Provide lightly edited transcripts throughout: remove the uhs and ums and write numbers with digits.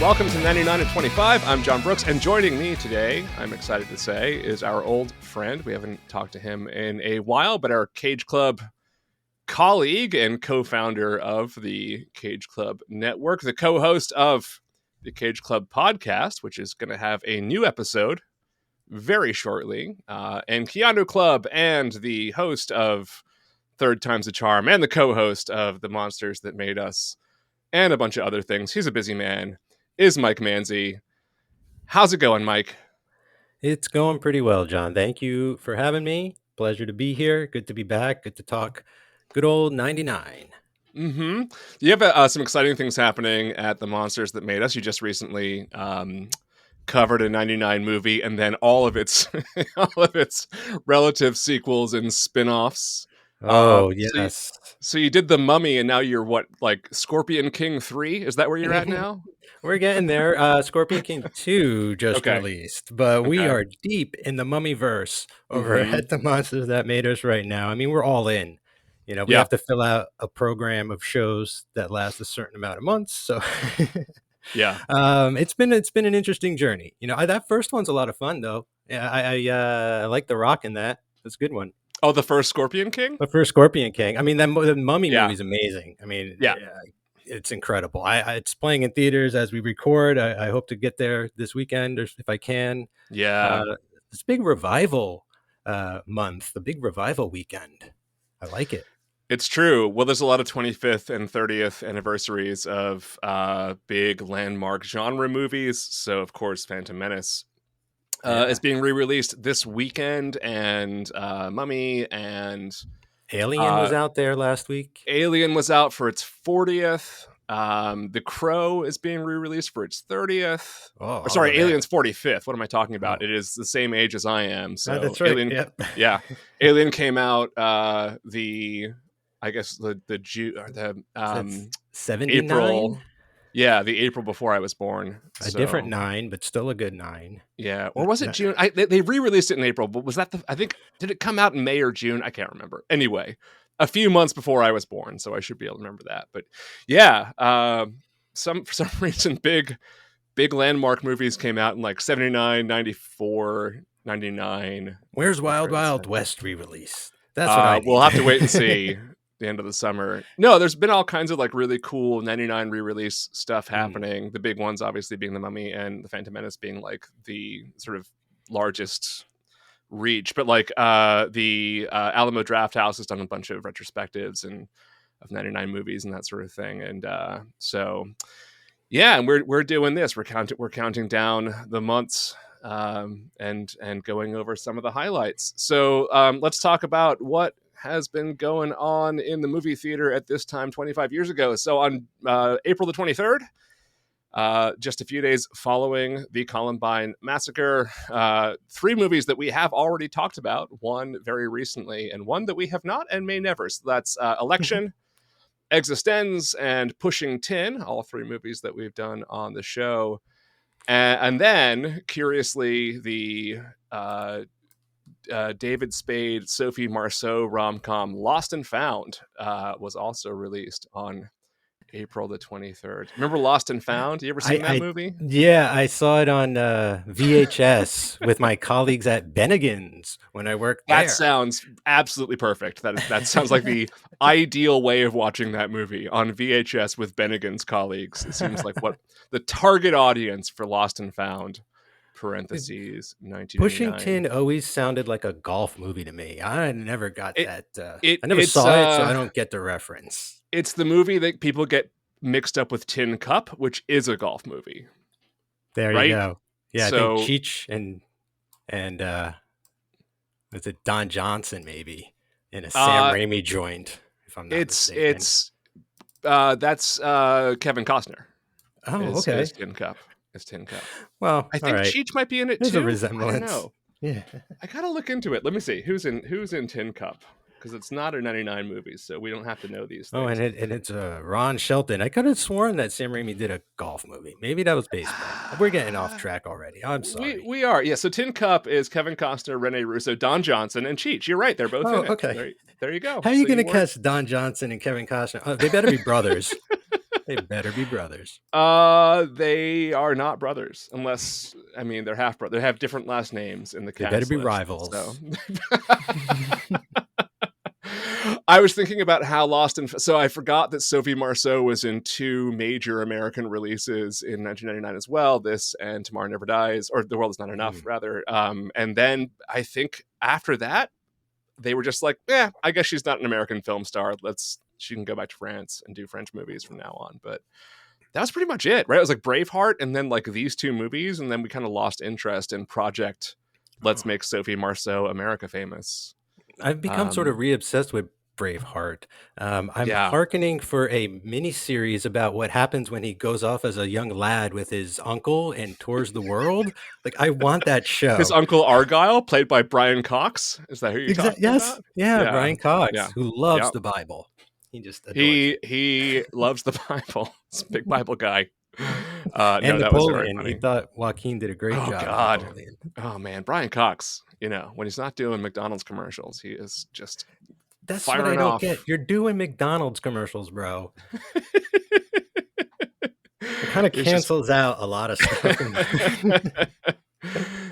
Welcome to 99 and 25. I'm John Brooks, and joining me today, I'm excited to say, is our old friend. We haven't talked to him in a while, but our Cage Club colleague and co-founder of the Cage Club Network, the co-host of the Cage Club podcast, which is going to have a new episode very shortly, and Keanu Club, and the host of Third Time's a Charm, and the co-host of The Monsters That Made Us, and a bunch of other things. He's a busy man. Is Mike Manzi. How's it going, Mike? It's going pretty well, John. Thank you for having me. Pleasure to be here. Good to be back. Good to talk good old 99. Mm-hmm. You have some exciting things happening at The Monsters That Made Us. You just recently covered a 99 movie, and then all of its relative sequels and spin-offs. Oh, yes. So you did The Mummy, and now you're what, like Scorpion King 3? Is that where you're at now? We're getting there. Scorpion King 2 just released, but we are deep in the Mummy verse over at The Monsters That Made Us right now. I mean, we're all in. You know, we have to fill out a program of shows that last a certain amount of months. So it's been an interesting journey. You know, that first one's a lot of fun though. Yeah, I like The Rock in that. That's a good one. Oh, the first Scorpion King? The first Scorpion King. I mean, the Mummy movie's amazing. I mean, it's incredible. It's playing in theaters as we record. I hope to get there this weekend, or if I can. This big revival month, the big revival weekend. I like it. It's true. Well, there's a lot of 25th and 30th anniversaries of big landmark genre movies. So, of course, Phantom Menace is being re-released this weekend, and Mummy and Alien was out there last week. Alien was out for its 40th. The Crow is being re-released for its 30th. Alien's 45th. What am I talking about? It is the same age as I am. So that's right. Alien, Alien came out June or the 79? April. Yeah, the April before I was born. A different 9, but still a good 9. Yeah, or was it June? They re-released it in April, but was that did it come out in May or June? I can't remember. Anyway, a few months before I was born, so I should be able to remember that. But for some reason, big landmark movies came out in like 79, 94, 99. Where's Wild Wild West re-release? That's what we'll have to wait and see. The end of the summer. No, there's been all kinds of like really cool 99 re-release stuff happening. The big ones obviously being The Mummy and The Phantom Menace being like the sort of largest reach, but like the Alamo Drafthouse has done a bunch of retrospectives and of 99 movies and that sort of thing. And and we're doing this. We're counting down the months and going over some of the highlights. So let's talk about what has been going on in the movie theater at this time 25 years ago. So on April the 23rd, just a few days following the Columbine massacre, 3 movies that we have already talked about, one very recently and one that we have not and may never. So that's Election, eXistenZ, and Pushing Tin, all 3 movies that we've done on the show. And then, curiously, the David Spade, Sophie Marceau rom-com Lost and Found was also released on April the 23rd. Remember Lost and Found? You ever seen that movie? Yeah, I saw it on VHS with my colleagues at Bennigan's when I worked there. That sounds absolutely perfect. That sounds like the ideal way of watching that movie, on VHS with Bennigan's colleagues. It seems like what the target audience for Lost and Found. Parentheses 1999. Pushing Tin always sounded like a golf movie to me. I never got that. I never saw it, so I don't get the reference. It's the movie that people get mixed up with Tin Cup, which is a golf movie. There you go. Yeah, so, I think Cheech and was it Don Johnson maybe in a Sam Raimi joint? If I'm not mistaken. That's Kevin Costner. Oh, okay. Is Tin Cup. It's Tin Cup. Well, I think Cheech might be in it too. There's a resemblance. I don't know. Yeah, I gotta look into it. Let me see who's in Tin Cup, because it's not a 99 movie, so we don't have to know these things. Oh, and it's Ron Shelton. I could have sworn that Sam Raimi did a golf movie. Maybe that was baseball. We're getting off track already. I'm sorry. We are. Yeah. So Tin Cup is Kevin Costner, Rene Russo, Don Johnson, and Cheech. You're right. They're both in it. Okay. There you go. How are you going to catch Don Johnson and Kevin Costner? Oh, they better be brothers. They better be brothers. They are not brothers, unless, I mean, they're half brothers. They have different last names in the cast. They better be list, rivals. So. I was thinking about how Lost in... So I forgot that Sophie Marceau was in 2 major American releases in 1999 as well. This and Tomorrow Never Dies, or The World Is Not Enough, rather. And then I think after that, they were just like, yeah, I guess she's not an American film star. She can go back to France and do French movies from now on. But that was pretty much it, right? It was like Braveheart and then like these 2 movies. And then we kind of lost interest in Project Let's Make Sophie Marceau America Famous. I've become sort of re-obsessed with Braveheart. I'm hearkening for a mini-series about what happens when he goes off as a young lad with his uncle and tours the world. Like, I want that show. His uncle Argyle, played by Brian Cox. Is that who you're talking about? Yeah, Brian Cox, who loves the Bible. He just he loves the Bible. He's a big Bible guy. And Napoleon. He thought Joaquin did a great job. God. Oh man, Brian Cox. When he's not doing McDonald's commercials, he is just that's what I don't get. You're doing McDonald's commercials, bro. It kind of cancels out a lot of stuff.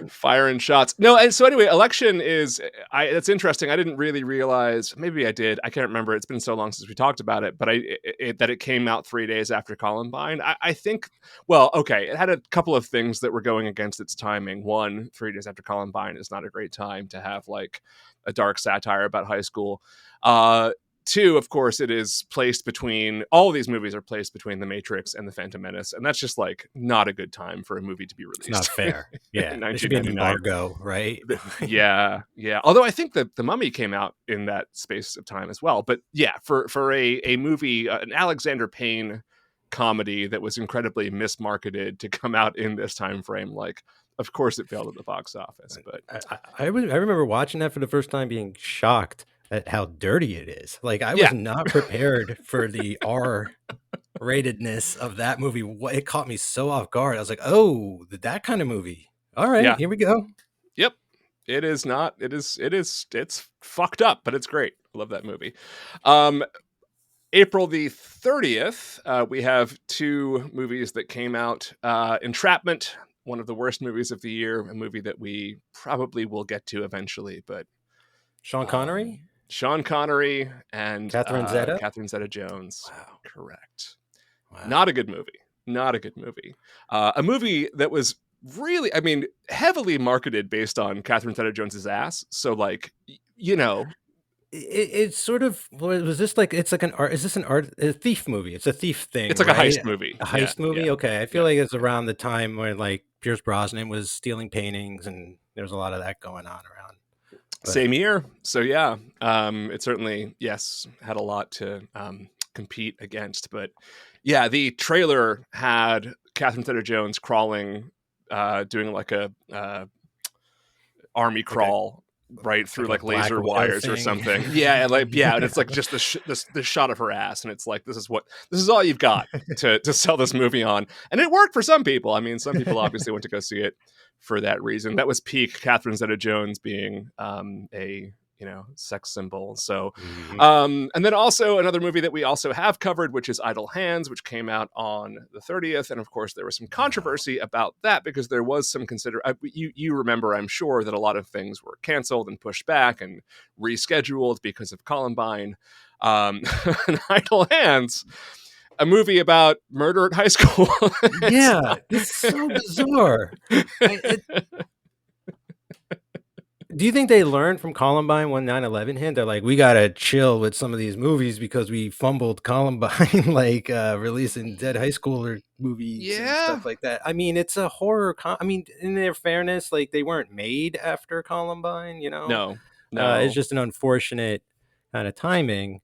Firing shots. No, and so anyway, Election is... That's interesting. I didn't really realize... Maybe I did. I can't remember. It's been so long since we talked about it, but that it came out 3 days after Columbine. I think... Well, okay, it had a couple of things that were going against its timing. 1, 3 days after Columbine is not a great time to have, like, a dark satire about high school. 2, of course, it is placed between... All of these movies are placed between The Matrix and The Phantom Menace, and that's just, like, not a good time for a movie to be released. It's not fair. Yeah, it should be an embargo, right? Yeah. Although I think that The Mummy came out in that space of time as well. But yeah, for a movie, an Alexander Payne comedy that was incredibly mismarketed to come out in this time frame, like, of course it failed at the box office. But I remember watching that for the first time being shocked at how dirty it is. Like, I was not prepared for the R ratedness of that movie. It caught me so off guard. I was like, oh, that kind of movie. All right, here we go. Yep. It's fucked up, but it's great. I love that movie. April the 30th, we have 2 movies that came out. Entrapment, one of the worst movies of the year, a movie that we probably will get to eventually, but Sean Connery and Catherine Zeta-Jones. Wow. Correct. Wow. Not a good movie. A movie that was really, I mean, heavily marketed based on Catherine Zeta-Jones's ass. So, like, it's sort of... Was this like... It's like an art... Is this a thief movie? It's a thief thing, It's like a heist movie. A heist movie? Yeah. Okay. I feel like it's around the time where, like, Pierce Brosnan was stealing paintings, and there's a lot of that going on around. Same year. So yeah, it certainly, had a lot to compete against. But yeah, the trailer had Catherine Zeta-Jones crawling, doing like a army crawl right through like laser wires or something. And it's like just the shot of her ass, and it's like, this is all you've got to sell this movie on. And it worked for some people. I mean, some people obviously went to go see it for that reason. That was peak Catherine Zeta-Jones being a sex symbol. So and then also another movie that we also have covered, which is Idle Hands, which came out on the 30th. And of course there was some controversy about that because there was some you remember, I'm sure, that a lot of things were canceled and pushed back and rescheduled because of Columbine. And Idle Hands, a movie about murder at high school. It's so bizarre. Do you think they learned from Columbine when 9/11 hit? They're like, we gotta chill with some of these movies because we fumbled Columbine, like releasing dead high schooler movies and stuff like that. I mean, it's a horror. I mean, in their fairness, like, they weren't made after Columbine. No. It's just an unfortunate kind of timing.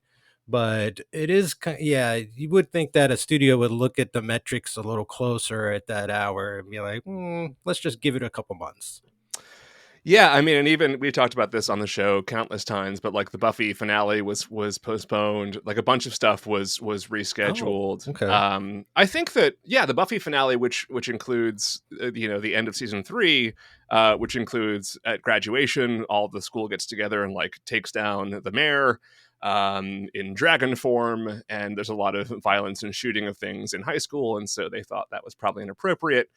But it is, you would think that a studio would look at the metrics a little closer at that hour and be like, let's just give it a couple months. Yeah, I mean, and even we talked about this on the show countless times, but like the Buffy finale was postponed. Like a bunch of stuff was rescheduled. Oh, okay. I think that the Buffy finale, which includes the end of season 3, which includes at graduation, all of the school gets together and like takes down the mayor. in dragon form, and there's a lot of violence and shooting of things in high school, and so they thought that was probably inappropriate.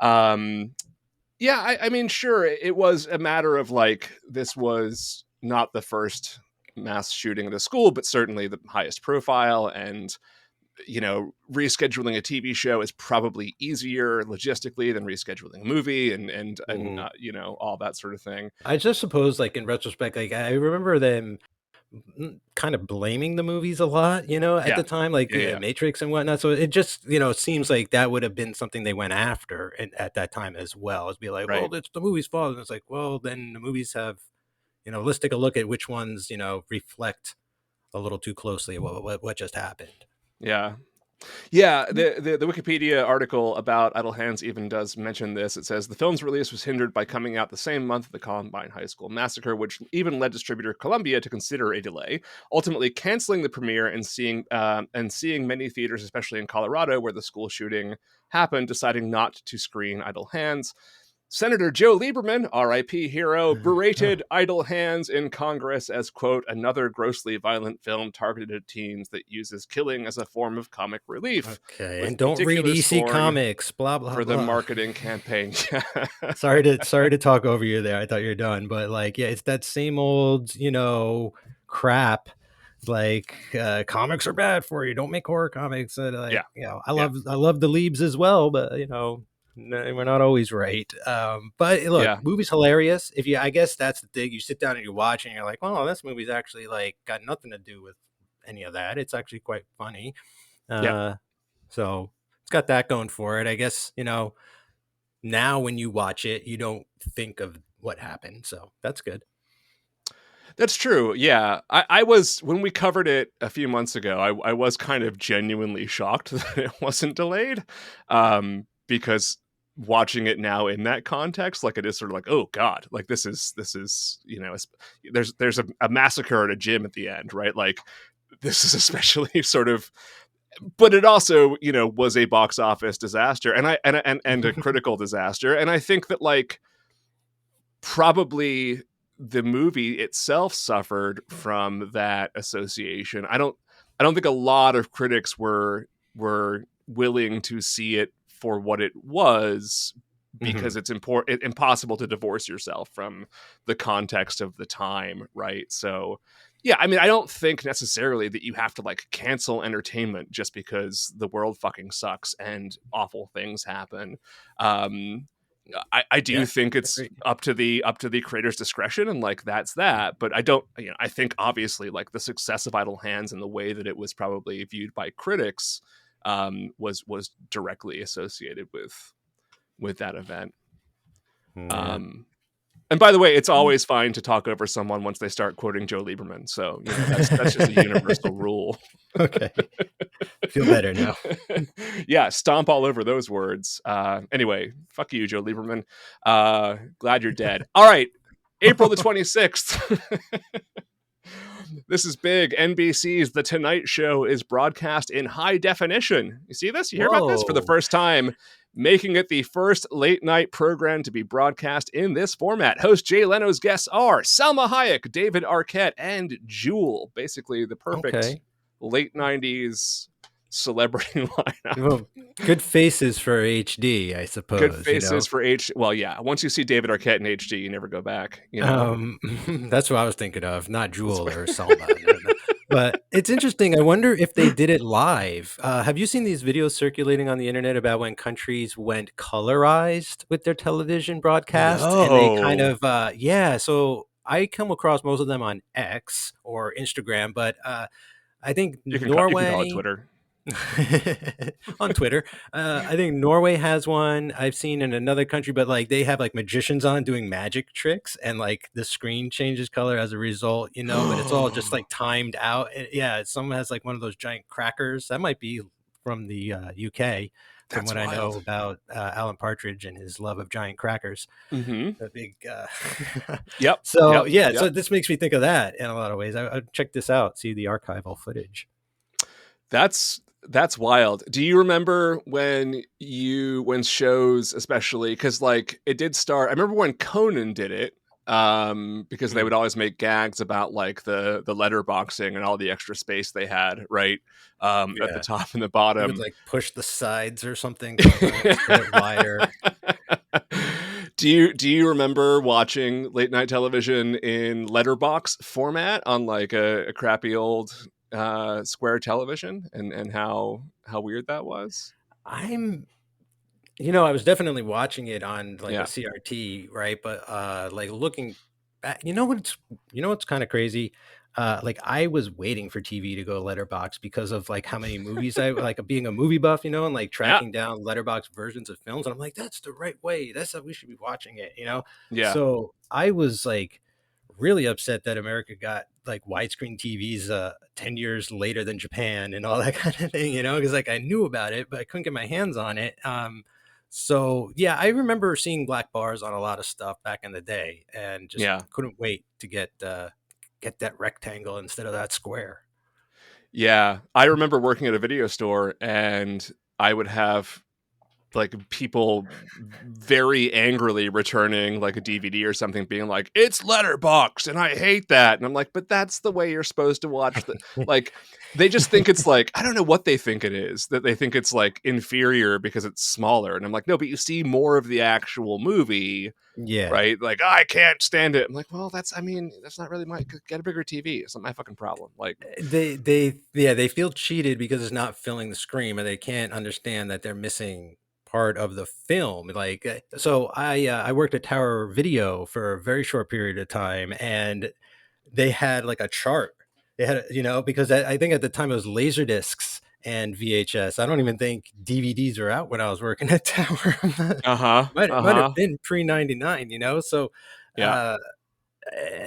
Yeah, I mean, sure, it was a matter of like, this was not the first mass shooting at a school, but certainly the highest profile, and rescheduling a TV show is probably easier logistically than rescheduling a movie, and all that sort of thing. I just suppose, like, in retrospect, like, I remember them kind of blaming the movies a lot, at the time, like Matrix and whatnot. So it just, seems like that would have been something they went after at that time as well. It'd be like, well, it's the movie's fault. And it's like, well, then the movies have, let's take a look at which ones, reflect a little too closely what just happened. Yeah. Yeah, the Wikipedia article about Idle Hands even does mention this. It says the film's release was hindered by coming out the same month of the Columbine High School massacre, which even led distributor Columbia to consider a delay, ultimately canceling the premiere and seeing many theaters, especially in Colorado, where the school shooting happened, deciding not to screen Idle Hands. Senator Joe Lieberman, R.I.P. hero, berated Idle Hands in Congress as, quote, another grossly violent film targeted at teens that uses killing as a form of comic relief. Okay, and don't read EC Comics, blah, blah, for blah. the marketing campaign. Sorry to talk over you there. I thought you were done. But, like, yeah, it's that same old, crap. Like, comics are bad for you. Don't make horror comics. I love the Liebs as well, but, we're not always right. But look, movie's hilarious. I guess that's the thing. You sit down and you watch and you're like, oh, this movie's actually like got nothing to do with any of that. It's actually quite funny. So it's got that going for it. I guess, now when you watch it, you don't think of what happened. So that's good. That's true. Yeah. I was, when we covered it a few months ago, I was kind of genuinely shocked that it wasn't delayed. Because watching it now in that context, like, it is sort of like, oh God, like this is, there's a massacre at a gym at the end, right? Like, this is especially sort of, but it also, was a box office disaster and a critical disaster. And I think that, like, probably the movie itself suffered from that association. I don't think a lot of critics were willing to see it for what it was, because it's impossible to divorce yourself from the context of the time, right? So yeah, I mean, I don't think necessarily that you have to like cancel entertainment just because the world fucking sucks and awful things happen. I do think it's up to the creator's discretion, and like that's that. But I don't, I think obviously like the success of Idle Hands and the way that it was probably viewed by critics was directly associated with that event. And by the way, it's always fine to talk over someone once they start quoting Joe Lieberman. So that's just a universal rule. Okay. Feel better now. Yeah, stomp all over those words. Anyway, fuck you, Joe Lieberman. Glad you're dead. All right, April the 26th. This is big. NBC's The Tonight Show is broadcast in high definition. You see this? You hear about this? For the first time, making it the first late night program to be broadcast in this format. Host Jay Leno's guests are Salma Hayek, David Arquette, and Jewel. Basically the perfect late 90s celebrity lineup. Well, good faces for HD, I suppose. Good faces for HD. Well, yeah. Once you see David Arquette in HD, you never go back. That's what I was thinking of, not Jewel or Salma. But it's interesting. I wonder if they did it live. Have you seen these videos circulating on the internet about when countries went colorized with their television broadcast? No. And they kind of, so I come across most of them on X or Instagram, but I think Norway... You can call it Twitter. On Twitter. I think Norway has one I've seen in another country, but like they have like magicians on doing magic tricks and like the screen changes color as a result, but it's all just like timed out. Someone has like one of those giant crackers that might be from the UK. From what I know about Alan Partridge and his love of giant crackers. The big Yep. So so this makes me think of that in a lot of ways. I'll check this out, see the archival footage. That's wild. Do you remember when shows, especially because like it did start? I remember when Conan did it, because they would always make gags about like the letterboxing and all the extra space they had, right? At the top and the bottom. You would like push the sides or something sometimes, get it wider. Do you remember watching late night television in letterbox format on like a crappy old square television, and how weird that was? I was definitely watching it on like a CRT, right? But like looking back, what's kind of crazy? Like I was waiting for TV to go letterbox because of like how many movies I like being a movie buff, and like tracking down letterbox versions of films. And I'm like, that's the right way. That's how we should be watching it, Yeah. So I was like really upset that America got like widescreen TVs 10 years later than Japan and all that kind of thing, because like I knew about it, but I couldn't get my hands on it. So yeah, I remember seeing black bars on a lot of stuff back in the day, and just couldn't wait to get that rectangle instead of that square. Yeah, I remember working at a video store, and I would have like people very angrily returning like a DVD or something, being like, "It's letterbox and I hate that." And I'm like, "But that's the way you're supposed to watch the." Like, they just think it's like, I don't know what they think it is, that they think it's like inferior because it's smaller. And I'm like, no, but you see more of the actual movie. Yeah. Right. Like, I can't stand it. I'm like, well, that's not really get a bigger TV. It's not my fucking problem. Like, they feel cheated because it's not filling the screen, and they can't understand that they're missing part of the film. Like, so I worked at Tower Video for a very short period of time, and they had like a chart. They had, because I think at the time it was laser discs and VHS. I don't even think DVDs were out when I was working at Tower. Might have been pre-99, So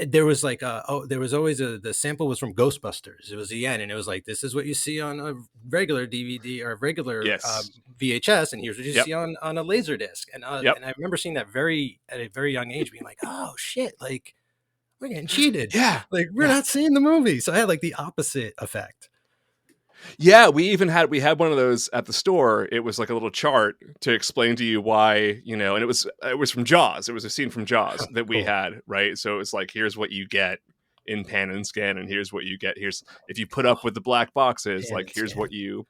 there was like there was always the sample was from Ghostbusters. It was the end, and it was like, this is what you see on a regular DVD or regular VHS, and here's what you see on a laser disc. And and I remember seeing that at a very young age, being like, oh shit, like we're getting cheated. Yeah, like we're not seeing the movie. So I had like the opposite effect. Yeah, we had one of those at the store. It was like a little chart to explain to you why, and it was from Jaws. It was a scene from Jaws that we had, right? So it was like, here's what you get in pan and scan, and here's what you get. Here's, if you put up with the black boxes, like here's what you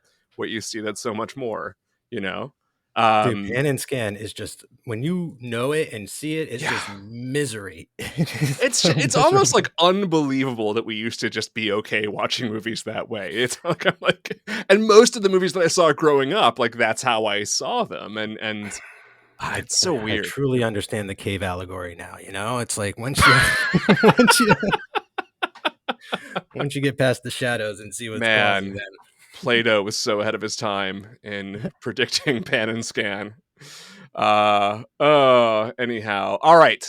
see. That's so much more, Dude, pan and scan is just, when you know it and see it, it's just misery. It's almost like unbelievable that we used to just be okay watching movies that way. It's like, and most of the movies that I saw growing up, like that's how I saw them, and it's so weird. I truly understand the cave allegory now. It's like once you once you get past the shadows and see what's causing them. Plato was so ahead of his time in predicting pan and scan. Anyhow, all right.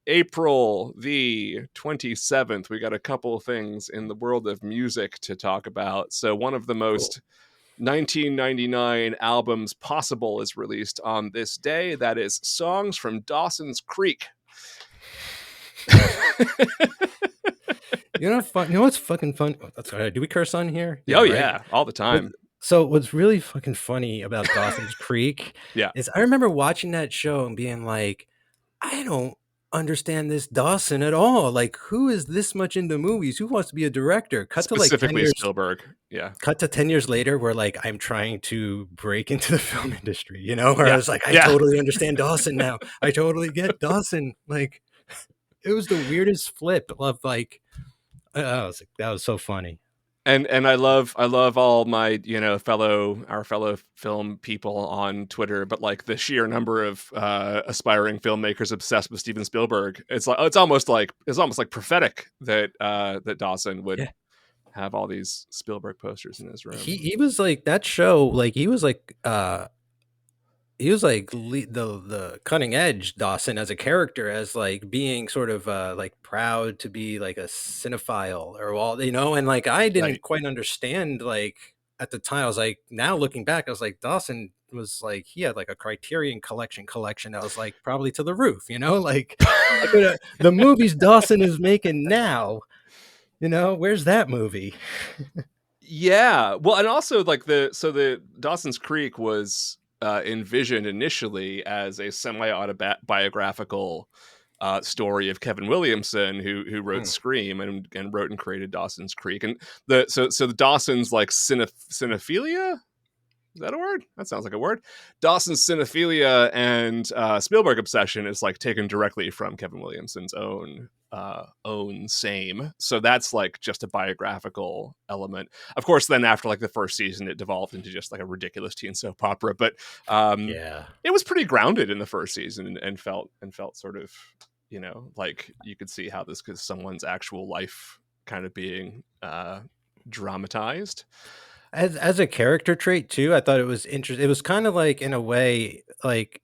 April the 27th, we got a couple of things in the world of music to talk about. So one of the most 1999 albums possible is released on this day. That is Songs from Dawson's Creek. You know what's fucking fun? Do we curse on here? Oh, yeah, all the time. So what's really fucking funny about Dawson's Creek is I remember watching that show and being like, I don't understand this Dawson at all. Like, who is this much into movies? Who wants to be a director? Cut to like 10 years, Spielberg. Yeah. Cut to 10 years later, where like I'm trying to break into the film industry, where I was like, I totally understand Dawson now. I totally get Dawson. Like, it was the weirdest flip of like, that was so funny. And I love all my our fellow film people on Twitter, but like the sheer number of aspiring filmmakers obsessed with Steven Spielberg, it's almost like prophetic that Dawson would have all these Spielberg posters in his room. He was like, that show, like he was like the cutting edge Dawson as a character, as like being sort of like proud to be like a cinephile or all, and like I didn't quite understand, like at the time. I was like, now looking back, I was like, Dawson was like, he had like a Criterion collection that was like probably to the roof, like the movies Dawson is making now, where's that movie? Yeah, well, and also like the Dawson's Creek was envisioned initially as a semi-autobiographical story of Kevin Williamson, who wrote Scream and wrote and created Dawson's Creek. And so the Dawson's like cinephilia. Is that a word? That sounds like a word. Dawson's cinephilia and Spielberg obsession is like taken directly from Kevin Williamson's own same. So that's like just a biographical element. Of course, then after like the first season, it devolved into just like a ridiculous teen soap opera. But it was pretty grounded in the first season and felt sort of, you know, like you could see how this could someone's actual life kind of being dramatized. As a character trait too, I thought it was interesting. It was kind of like, in a way, like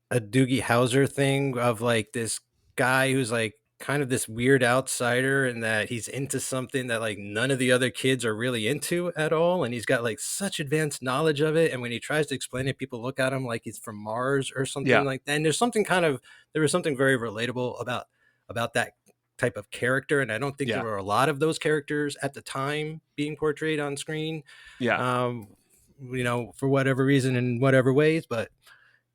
a Doogie Howser thing of like this guy who's like kind of this weird outsider, and that he's into something that like none of the other kids are really into at all, and he's got like such advanced knowledge of it, and when he tries to explain it, people look at him like he's from Mars or something like that. And there was something very relatable about that type of character, and I don't think there were a lot of those characters at the time being portrayed on screen. You know, for whatever reason, in whatever ways, but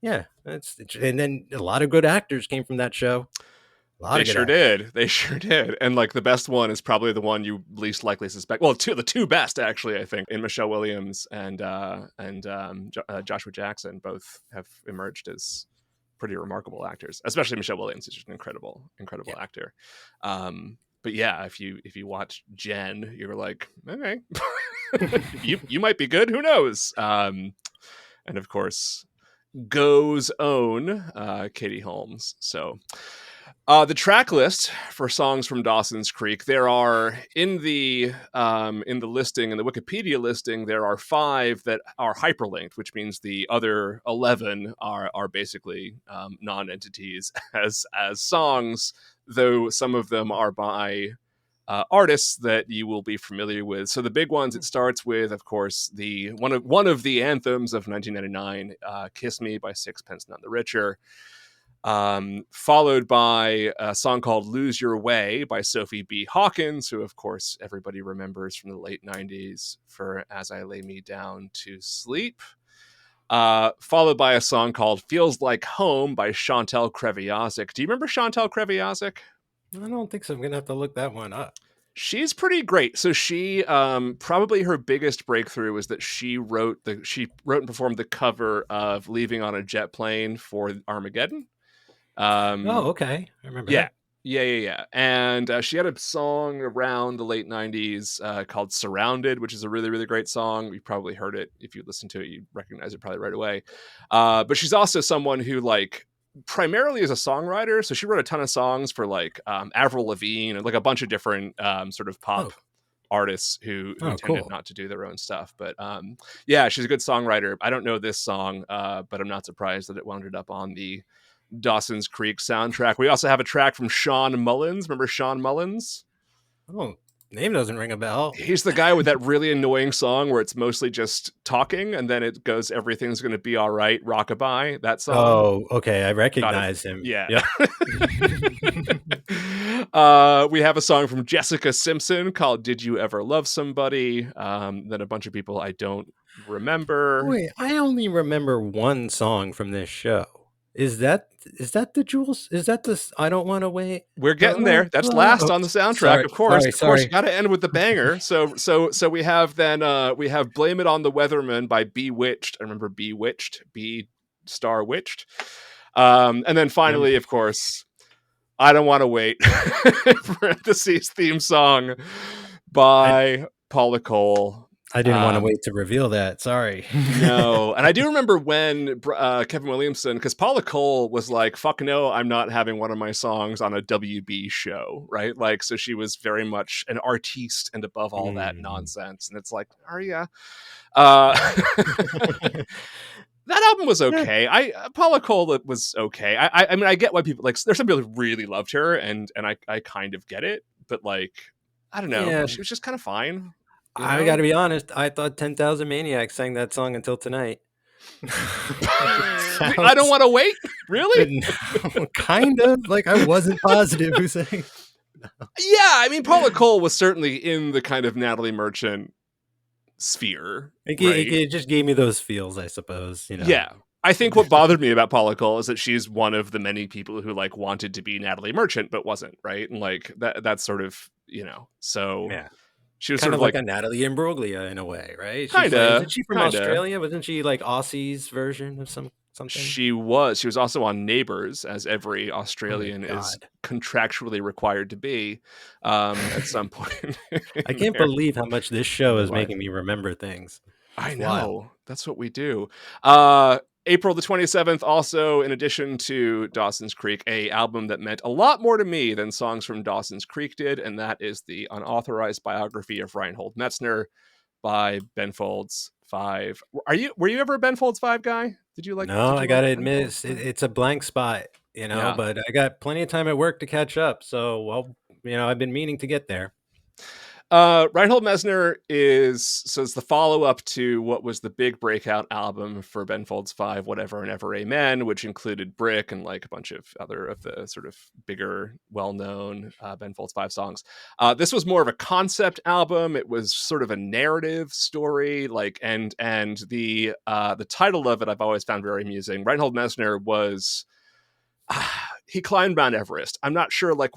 yeah, and then a lot of good actors came from that show. They sure did. And like the best one is probably the one you least likely suspect. Well, the two best actually, I think, in Michelle Williams and Joshua Jackson, both have emerged as pretty remarkable actors. Especially Michelle Williams is just an incredible actor. But yeah, if you watch Jen, you're like, okay, you might be good. Who knows? And of course, Go's own Katie Holmes. So the track list for songs from Dawson's Creek, there are in the listing, in the Wikipedia listing, there are 5 that are hyperlinked, which means the other 11 are basically non-entities as songs, though some of them are by artists that you will be familiar with. So the big ones, it starts with, of course, the one of the anthems of 1999, "Kiss Me" by Sixpence None the Richer. Followed by a song called "Lose Your Way" by Sophie B. Hawkins, who of course everybody remembers from the late 90s for "As I Lay Me Down to Sleep." Followed by a song called "Feels Like Home" by Chantal Kreviazuk. Do you remember Chantal Kreviazuk? I don't think so. I'm gonna have to look that one up. She's pretty great. So she probably her biggest breakthrough was that she wrote and performed the cover of "Leaving on a Jet Plane" for Armageddon. Okay, I remember that. Yeah. And she had a song around the late 90s called "Surrounded," which is a really, really great song. You probably heard it. If you listen to it, you recognize it probably right away. But she's also someone who like primarily is a songwriter. So she wrote a ton of songs for like Avril Lavigne and like a bunch of different sort of pop artists who tended not to do their own stuff. But yeah, she's a good songwriter. I don't know this song, but I'm not surprised that it wound up on the Dawson's Creek soundtrack. We also have a track from Sean Mullins. Remember Sean Mullins? Oh, name doesn't ring a bell. He's the guy with that really annoying song where it's mostly just talking and then it goes, "Everything's Gonna Be All Right," Rockabye, that song. Oh, okay. I recognize him. Yeah. Yep. We have a song from Jessica Simpson called "Did You Ever Love Somebody?" Then a bunch of people I don't remember. Wait, I only remember one song from this show. Is that the Jules? Is that this? I Don't Want to Wait. We're getting there. That's last on the soundtrack. Of course, you got to end with the banger. So we have "Blame It on the Weatherman" by Bewitched. I remember Bewitched, B****. And then finally, of course, "I Don't Want to Wait," parentheses theme song by Paula Cole. I didn't want to wait to reveal that. Sorry. No. And I do remember when Kevin Williamson, because Paula Cole was like, "Fuck no, I'm not having one of my songs on a WB show," right? Like, so she was very much an artiste and above all that nonsense. And it's like, are ya? That album was okay. Paula Cole was okay. I mean, I get why people like. There's some people who really loved her, and I kind of get it, but like, I don't know. Yeah. She was just kind of fine. I got to be honest. I thought 10,000 Maniacs sang that song until tonight. I Don't Want to Wait. Really? No, kind of. Like I wasn't positive who sang. No. Yeah, I mean, Paula Cole was certainly in the kind of Natalie Merchant sphere. It just gave me those feels, I suppose. You know. Yeah. I think what bothered me about Paula Cole is that she's one of the many people who like wanted to be Natalie Merchant but wasn't, right? And like that's sort of, so Yeah. she was Kind sort of of like like a Natalie Imbruglia in a way, right? She's like, kinda isn't she from kinda Australia? Wasn't she like Aussie's version of something? She was also on Neighbours, as every Oh my Australian is God. contractually required to be at some point I in can't their believe how much this show is life. making me remember things. I It's wild. know. That's what we do. April the 27th, also, in addition to Dawson's Creek, a album that meant a lot more to me than songs from Dawson's Creek did, and that is the unauthorized biography of Reinhold Metzner by Ben Folds 5. Were you ever a Ben Folds 5 guy? No, Did I you like gotta Ben admit, Folds 5? it's a blank spot, Yeah. but I got plenty of time at work to catch up. So, well, I've been meaning to get there. Reinhold Messner is the follow-up to what was the big breakout album for Ben Folds 5, Whatever and Ever Amen, which included Brick and like a bunch of other of the sort of bigger, well-known Ben Folds 5 songs. This was more of a concept album. It was sort of a narrative story, like and the title of it I've always found very amusing. Reinhold Messner was he climbed Mount Everest. I'm not sure like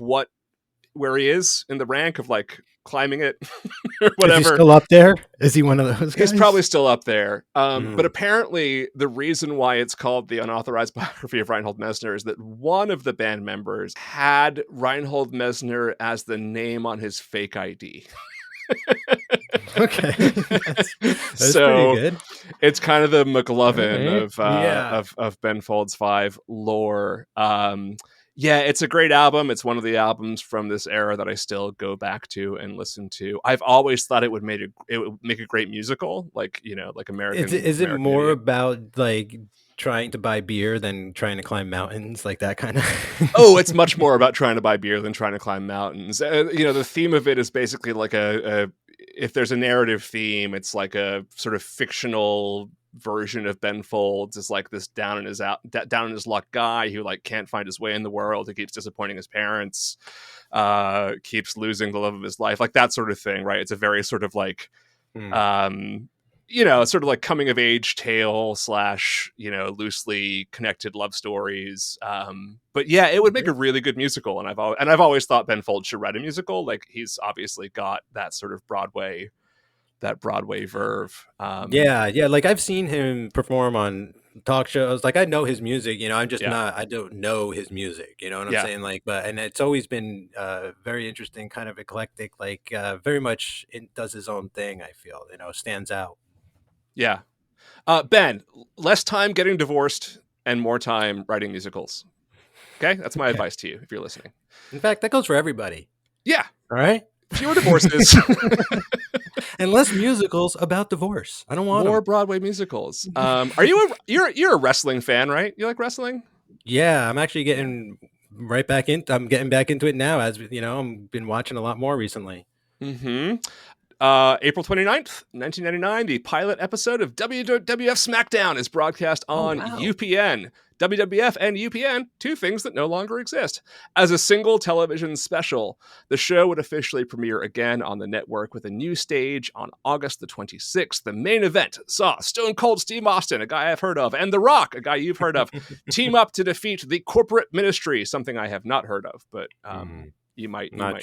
where he is in the rank of like climbing it or whatever. Is he still up there? Is he one of those guys? He's probably still up there. But Mm. apparently the reason why it's called the unauthorized biography of Reinhold Messner is that one of the band members had Reinhold Messner as the name on his fake ID. Okay. That's So pretty good. it's kind of the McLovin right. of Ben Folds 5 lore. Yeah, it's a great album. It's one of the albums from this era that I still go back to and listen to. I've always thought it would make a great musical, like like American. Is it American more Idiot. about like trying to buy beer than trying to climb mountains, like that kind of? Oh, it's much more about trying to buy beer than trying to climb mountains. The theme of it is basically like if there's a narrative theme, it's like a sort of fictional version of Ben Folds is like this down in his luck guy who like can't find his way in the world, who keeps disappointing his parents, keeps losing the love of his life, like that sort of thing, right? It's a very sort of like sort of like coming of age tale / loosely connected love stories. But yeah, it would make a really good musical, and I've always thought Ben Folds should write a musical. Like he's obviously got that sort of Broadway verve. Yeah, like I've seen him perform on talk shows. Like I know his music, I'm just not. I don't know his music. You know what I'm saying? Like, and it's always been very interesting, kind of eclectic. Like very much does his own thing. I feel stands out. Yeah. Ben, less time getting divorced and more time writing musicals. Okay, that's my advice to you if you're listening. In fact, that goes for everybody. Yeah. All right. Fewer divorces and less musicals about divorce. I don't want more them. Broadway musicals. Are you you're a wrestling fan, right? You like wrestling? Yeah, I'm actually getting right back in. I'm getting back into it now, as I've been watching a lot more recently. Mm-hmm. April 29th, 1999, the pilot episode of WWF Smackdown is broadcast on UPN. WWF and UPN, two things that no longer exist. As a single television special, the show would officially premiere again on the network with a new stage on August the 26th. The main event saw Stone Cold Steve Austin, a guy I've heard of, and The Rock, a guy you've heard of, team up to defeat the corporate ministry, something I have not heard of, but you might know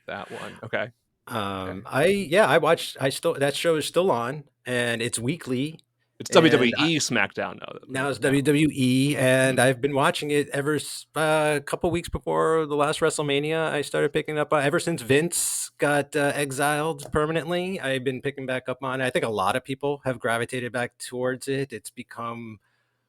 that one. Okay. I watched. That show is still on, and it's weekly. It's WWE Smackdown now. It's WWE, and I've been watching it ever a couple weeks before the last WrestleMania. I started picking up ever since Vince got exiled permanently. I've been picking back up on it. I think a lot of people have gravitated back towards it. It's become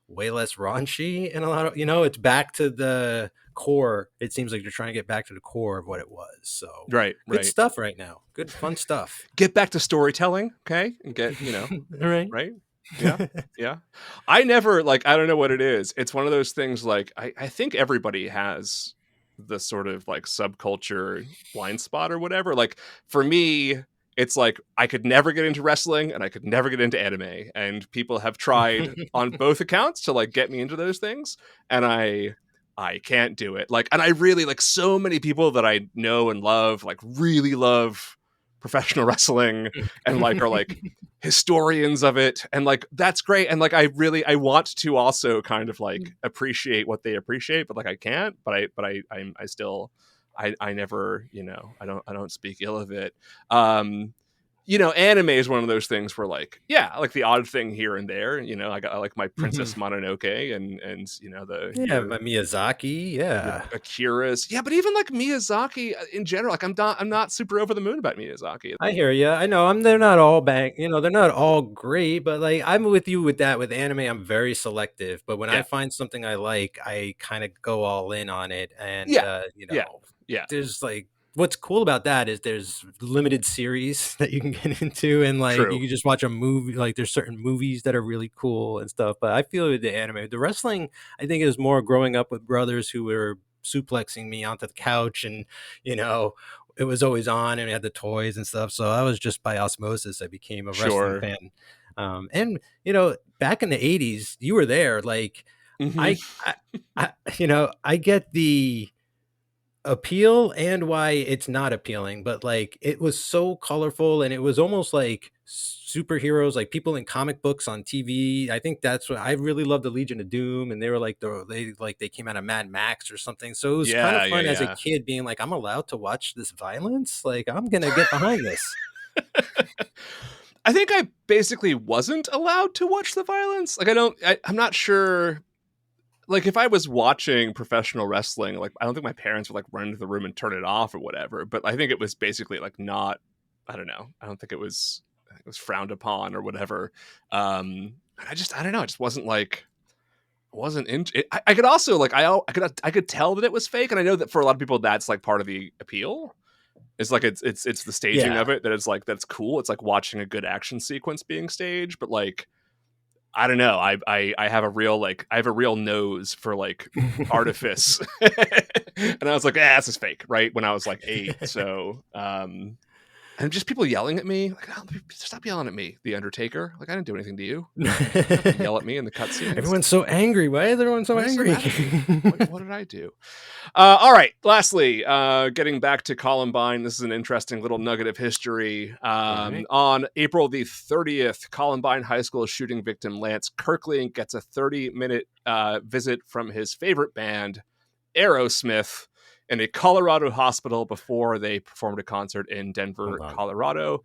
way less raunchy, and a lot of it's back to the core. It seems like you're trying to get back to the core of what it was. So good stuff right now. Good fun stuff. Get back to storytelling, okay, and get right. Yeah. I never I don't know what it is. It's one of those things. Like I think everybody has the sort of like subculture blind spot or whatever. Like for me, it's like I could never get into wrestling and I could never get into anime, and people have tried on both accounts to like get me into those things, and I can't do it. Like, and I really like so many people that I know and love, like really love professional wrestling and like are like historians of it, and like that's great, and like I want to also kind of like appreciate what they appreciate, but like I can't, but I still I never, you know, I don't speak ill of it. You know, anime is one of those things where like, yeah, like the odd thing here and there, you know, I like my Princess Mononoke and you know my Miyazaki, Akira's, but even like Miyazaki in general, like I'm not super over the moon about Miyazaki. I hear you. I know they're not all they're not all great, but like I'm with you with that. With anime, I'm very selective, but when I find something I like, I kind of go all in on it, and you know, there's like, what's cool about that is there's limited series that you can get into, and like you can just watch a movie. Like there's certain movies that are really cool and stuff. But I feel with the anime, the wrestling, I think it was more growing up with brothers who were suplexing me onto the couch, and you know, it was always on, and we had the toys and stuff. So I was just by osmosis, I became a wrestling fan. And you know, back in the 80s, you were there. Like I you know, I get the appeal and why it's not appealing, but like it was so colorful, and it was almost like superheroes, like people in comic books on TV. I think that's what I really loved, the Legion of Doom, and they were like they came out of Mad Max or something. So it was kind of fun as a kid being like, I'm allowed to watch this violence, like I'm gonna get behind this. I think I basically wasn't allowed to watch the violence. Like I'm not sure. Like if I was watching professional wrestling, like I don't think my parents would like run into the room and turn it off or whatever. But I think it was basically like not. I don't know. I don't think it was frowned upon or whatever. I don't know. It just wasn't like. Wasn't into it. I could also like I could tell that it was fake, and I know that for a lot of people that's like part of the appeal. It's like it's the staging of it that it's like that's cool. It's like watching a good action sequence being staged, but like. I don't know. I have a real nose for like artifice, and I was like, this is fake, right? When I was like 8, so and just people yelling at me, like, stop yelling at me, The Undertaker. Like I didn't do anything to you. Yell at me in the cutscenes. Everyone's so angry. Why is everyone so angry? What did I do? All right. Lastly, getting back to Columbine, this is an interesting little nugget of history. On April the 30th, Columbine High School shooting victim Lance Kirkland gets a 30-minute visit from his favorite band, Aerosmith, in a Colorado hospital before they performed a concert in Denver, Colorado.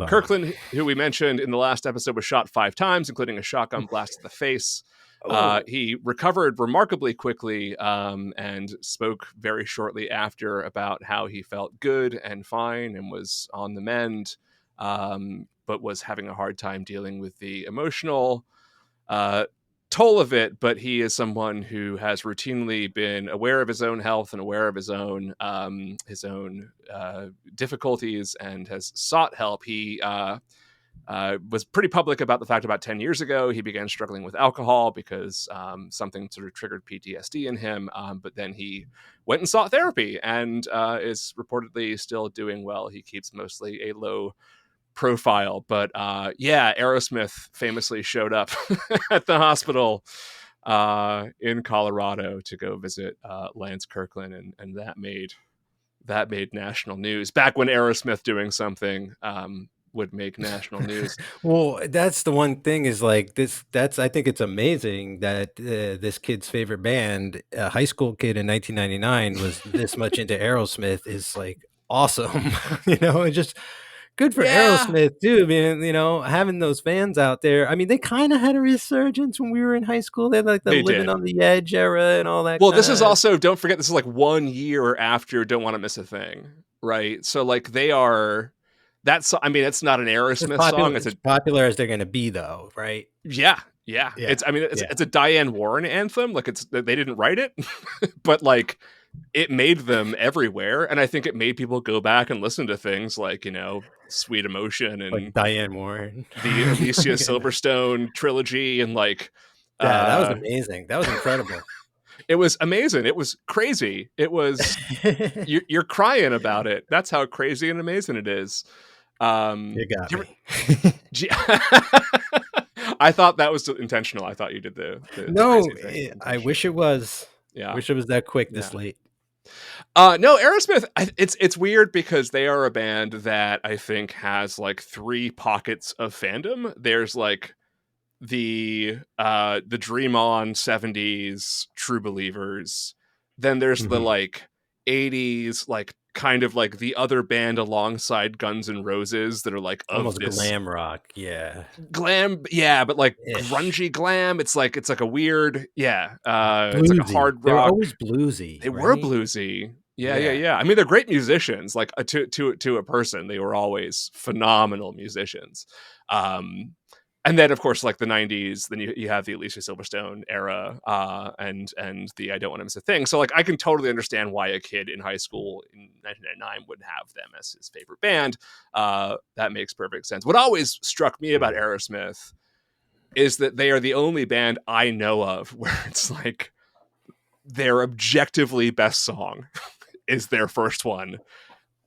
Kirkland, who we mentioned in the last episode, was shot 5 times, including a shotgun blast to the face. He recovered remarkably quickly and spoke very shortly after about how he felt good and fine and was on the mend, but was having a hard time dealing with the emotional toll of it. But he is someone who has routinely been aware of his own health and aware of his own difficulties and has sought help. He was pretty public about the fact about 10 years ago he began struggling with alcohol because something sort of triggered PTSD in him. But then he went and sought therapy and is reportedly still doing well. He keeps mostly a low profile, but Aerosmith famously showed up at the hospital in Colorado to go visit Lance Kirkland, and that made national news back when Aerosmith doing something would make national news. Well, that's the one thing is like this. I think it's amazing that this kid's favorite band, a high school kid in 1999, was this much into Aerosmith. Is like awesome. You know, it's just good for Aerosmith too. I mean, you know, having those fans out there. I mean, they kind of had a resurgence when we were in high school. They had like the Living on the Edge era and all that. Well, this is also, don't forget, this is like 1 year after Don't Want to Miss a Thing, right? So like they are. That's, I mean, it's not an Aerosmith song. It's as popular as they're going to be, though, right? Yeah. It's a Diane Warren anthem. Like they didn't write it, but like it made them everywhere, and I think it made people go back and listen to things like, you know, Sweet Emotion and like Diane Warren, the Alicia Silverstone trilogy, and like that was amazing. That was incredible. It was amazing. It was crazy. It was you're crying about it. That's how crazy and amazing it is. You got me. I thought that was intentional. I thought you did the no. I wish it was. Yeah, wish it was that quick this late. No, Aerosmith. It's weird because they are a band that I think has like 3 pockets of fandom. There's like the Dream On 70s true believers. Then there's the like 80s like kind of like the other band alongside Guns N' Roses that are like of almost this glam rock, glam, yeah, but like Ish. grungy glam. It's like a weird, bluesy. it's like a hard They were rock. always bluesy. They right? were bluesy. Yeah. I mean, they're great musicians. Like to a person, they were always phenomenal musicians. And then of course, like the '90s, then you have the Alicia Silverstone era, and the I Don't Want to Miss a Thing. So like, I can totally understand why a kid in high school in 1999 would have them as his favorite band. That makes perfect sense. What always struck me about Aerosmith is that they are the only band I know of where it's like their objectively best song is their first one,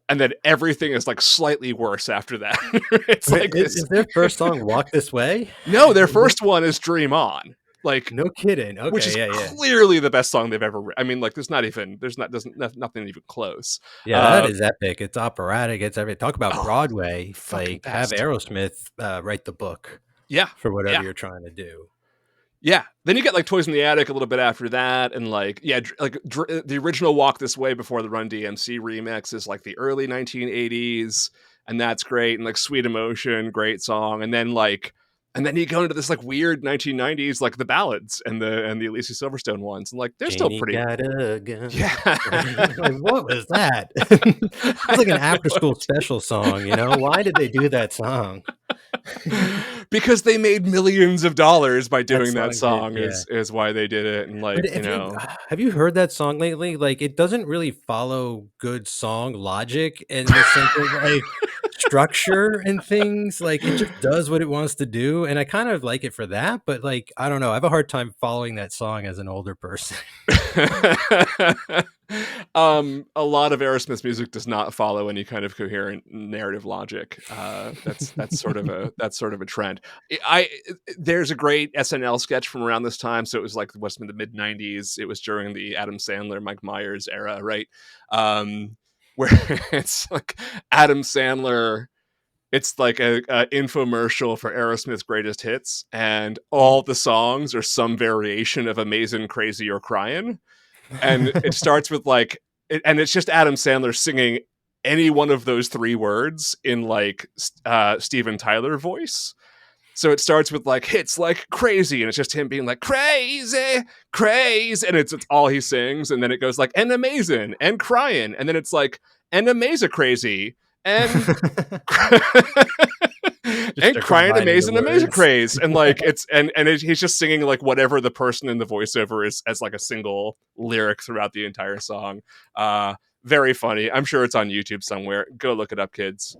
and then everything is like slightly worse after that. It's like is their first song "Walk This Way"? No, their first one is "Dream On." Like, no kidding. Okay, which is clearly the best song they've ever. I mean, like, there's nothing even close. Yeah, that is epic. It's operatic. It's everything. Talk about Broadway. Like, have Aerosmith write the book. Yeah, for whatever you're trying to do. Yeah, then you get like Toys in the Attic a little bit after that, and like the original Walk This Way before the Run DMC remix is like the early 1980s, and that's great. And like Sweet Emotion, great song, and then you go into this like weird 1990s, like the ballads and the Alicia Silverstone ones, and like they're still pretty. Got a gun. Yeah, like, what was that? It's like an after-school special song. Why did they do that song? Because they made millions of dollars by doing that song is why they did it. And like, have you heard that song lately? Like, it doesn't really follow good song logic in the sense of like structure and things. Like, it just does what it wants to do, and I kind of like it for that. But like, I don't know, I have a hard time following that song as an older person. A lot of Aerosmith's music does not follow any kind of coherent narrative logic. That's sort of a trend. There's a great SNL sketch from around this time. So it was like what's in the mid '90s. It was during the Adam Sandler, Mike Myers era, right? Where it's like Adam Sandler. It's like a infomercial for Aerosmith's greatest hits, and all the songs are some variation of Amazing, Crazy, or Crying. And it starts with and it's just Adam Sandler singing any one of those 3 words in like Steven Tyler voice. So it starts with like hits like Crazy, and it's just him being like crazy, crazy, and it's all he sings. And then it goes like and Amazing and Crying, and then it's like and Amazing Crazy and and Crying Amazing Craze, and like it's and he's just singing like whatever the person in the voiceover is as like a single lyric throughout the entire song. Very funny. I'm sure it's on YouTube somewhere. Go look it up, kids.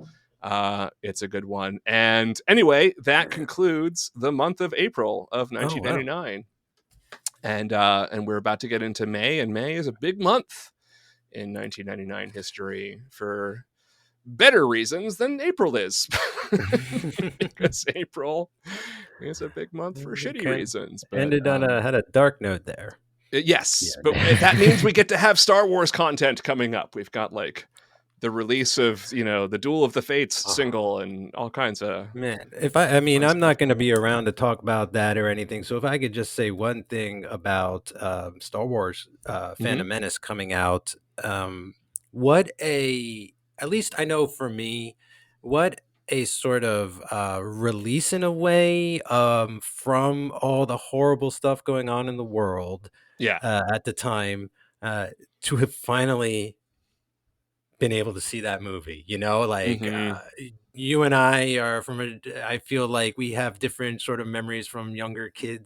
It's a good one. And anyway, that concludes the month of April of 1999. And we're about to get into May, and May is a big month in 1999 history for better reasons than April is. Because April is a big month for shitty reasons. But, ended on had a dark note there. Yes, but that means we get to have Star Wars content coming up. We've got like the release of the Duel of the Fates single and all kinds of I'm not going to be around to talk about that or anything. So if I could just say one thing about Star Wars Phantom Menace coming out, at least I know for me, what a sort of release in a way from all the horrible stuff going on in the world at the time, to have finally been able to see that movie. You and I are I feel like we have different sort of memories from younger kids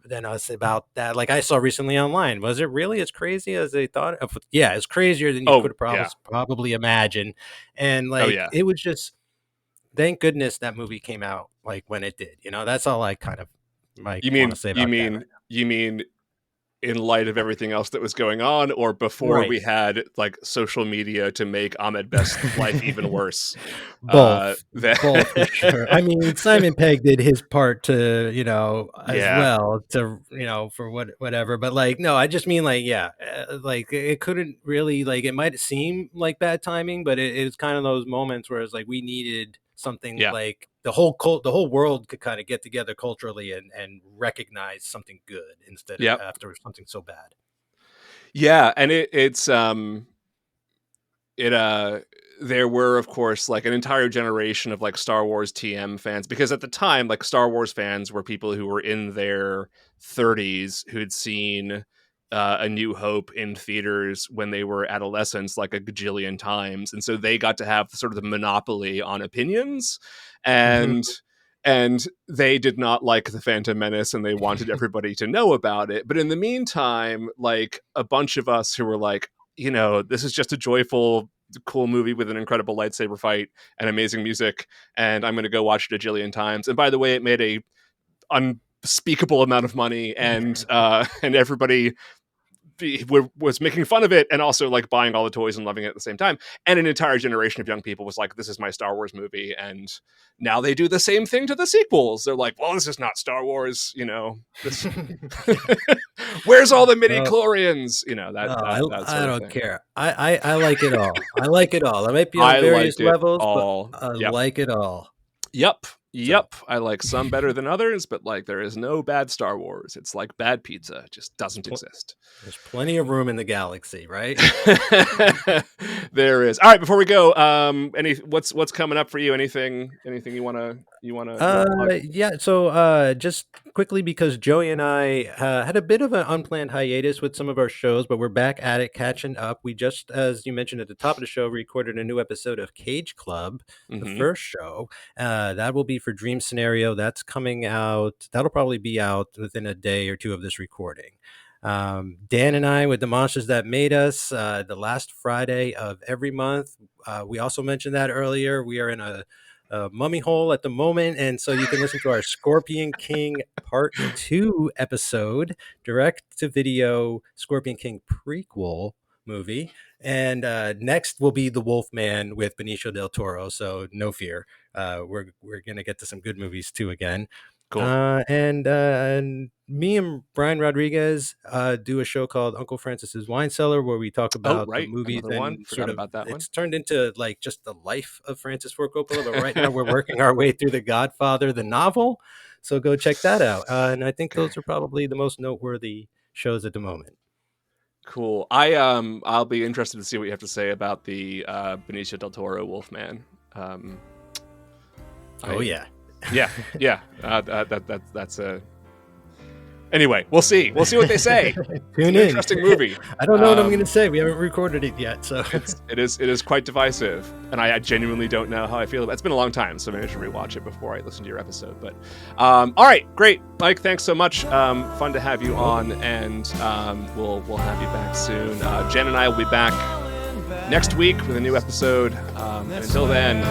than us about that. Like I saw recently online, was it really as crazy as they thought? Yeah, it's crazier than you could probably imagine. And it was just, thank goodness that movie came out like when it did. That's all I kind of want to say about that. You mean in light of everything else that was going on, or before we had like social media to make Ahmed Best's life even worse? Both for sure. I mean, Simon Pegg did his part to, as well to, for whatever. But like, no, I just mean like, like it couldn't really, like, it might seem like bad timing, but it was kind of those moments where it's like we needed something like the whole world could kind of get together culturally and recognize something good instead of after something so bad. Yeah, and there were, of course, like an entire generation of like Star Wars TM fans, because at the time, like Star Wars fans were people who were in their 30s who'd seen A New Hope in theaters when they were adolescents like a gajillion times, and so they got to have sort of the monopoly on opinions, and they did not like The Phantom Menace, and they wanted everybody to know about it. But in the meantime, like a bunch of us who were like, this is just a joyful, cool movie with an incredible lightsaber fight and amazing music, and I'm going to go watch it a jillion times. And by the way, it made a unspeakable amount of money, and everybody was making fun of it and also like buying all the toys and loving it at the same time. And an entire generation of young people was like, this is my Star Wars movie. And now they do the same thing to the sequels. They're like, well, this is not Star Wars, this where's all the midi-chlorians? I don't care. I like it all. I like it all. I might be on various levels, but I like it all. Yep. I like some better than others, but like there is no bad Star Wars. It's like bad pizza. It just doesn't exist. There's plenty of room in the galaxy, right? There is. All right, before we go, what's coming up for you? Anything you want to so just quickly, because Joey and I had a bit of an unplanned hiatus with some of our shows, but we're back at it, catching up. We just, as you mentioned at the top of the show, recorded a new episode of CageClub, the first show. That will be for Dream Scenario. That's coming out. That'll probably be out within a day or two of this recording. Dan and I with The Monsters That Made Us, the last Friday of every month. We also mentioned that earlier. We are in a mummy hole at the moment, and so you can listen to our Scorpion King Part 2 episode, direct to video Scorpion King prequel movie. And next will be The Wolfman with Benicio del Toro, so no fear. We're gonna get to some good movies too again. Cool. And me and Brian Rodriguez do a show called Uncle Francis's Wine Cellar, where we talk about the movies. And sort of about that one. It's turned into like just the life of Francis Ford Coppola, but right now we're working our way through The Godfather, the novel. So go check that out. And I think those are probably the most noteworthy shows at the moment. Cool. I'll be interested to see what you have to say about the Benicio del Toro Wolfman. Yeah. That's a. Anyway, we'll see. We'll see what they say. Tune in. Interesting movie. I don't know what I'm going to say. We haven't recorded it yet, so it is quite divisive, and I genuinely don't know how I feel about it. It's been a long time, so maybe I should rewatch it before I listen to your episode. But all right, great, Mike. Thanks so much. Fun to have you on, and we'll have you back soon. Jen and I will be back next week with a new episode. Until then,